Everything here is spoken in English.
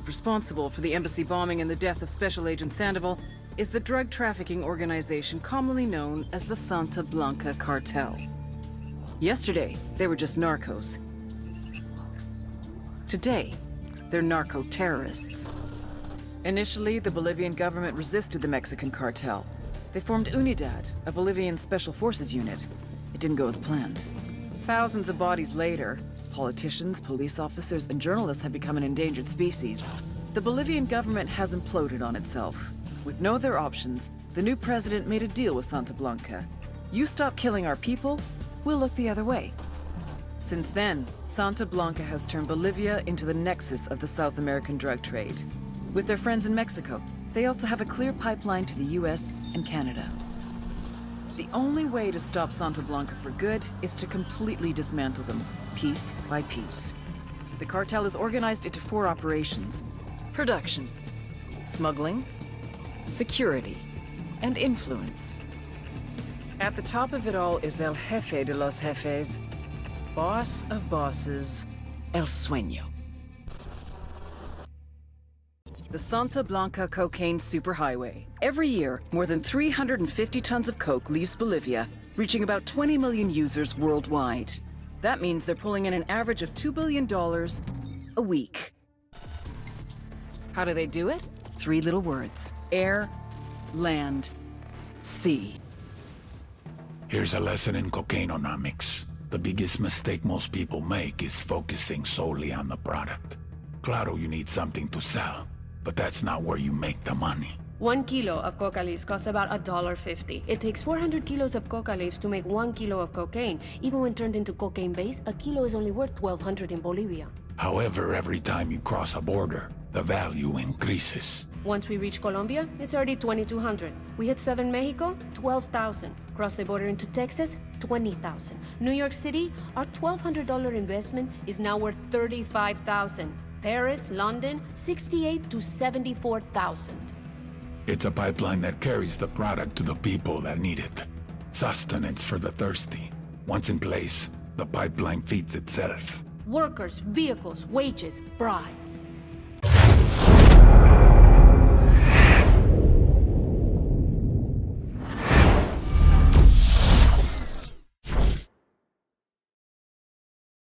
responsible for the embassy bombing and the death of Special Agent Sandoval is the drug trafficking organization commonly known as the Santa Blanca Cartel. Yesterday, they were just narcos. Today, they're narco-terrorists. Initially, the Bolivian government resisted the Mexican cartel. They formed UNIDAD, a Bolivian special forces unit. It didn't go as planned. Thousands of bodies later, politicians, police officers, and journalists have become an endangered species. The Bolivian government has imploded on itself. With no other options, the new president made a deal with Santa Blanca. You stop killing our people, we'll look the other way. Since then, Santa Blanca has turned Bolivia into the nexus of the South American drug trade. With their friends in Mexico, they also have a clear pipeline to the US and Canada. The only way to stop Santa Blanca for good is to completely dismantle them, piece by piece. The cartel is organized into 4 operations: production, smuggling, security, and influence. At the top of it all is El Jefe de los Jefes, boss of bosses, El Sueño. The Santa Blanca Cocaine Superhighway. Every year, more than 350 tons of coke leaves Bolivia, reaching about 20 million users worldwide. That means they're pulling in an average of $2 billion a week. How do they do it? 3 little words: air, land, sea. Here's a lesson in cocaineonomics. The biggest mistake most people make is focusing solely on the product. Claro, you need something to sell, but that's not where you make the money. 1 kilo of coca leaves costs about $1.50. It takes 400 kilos of coca leaves to make 1 kilo of cocaine. Even when turned into cocaine base, a kilo is only worth $1,200 in Bolivia. However, every time you cross a border, the value increases. Once we reach Colombia, it's already $2,200. We hit southern Mexico, $12,000. Cross the border into Texas, $20,000. New York City, our $1,200 investment is now worth $35,000. Paris, London, $68,000 to $74,000. It's a pipeline that carries the product to the people that need it. Sustenance for the thirsty. Once in place, the pipeline feeds itself. Workers, vehicles, wages, bribes.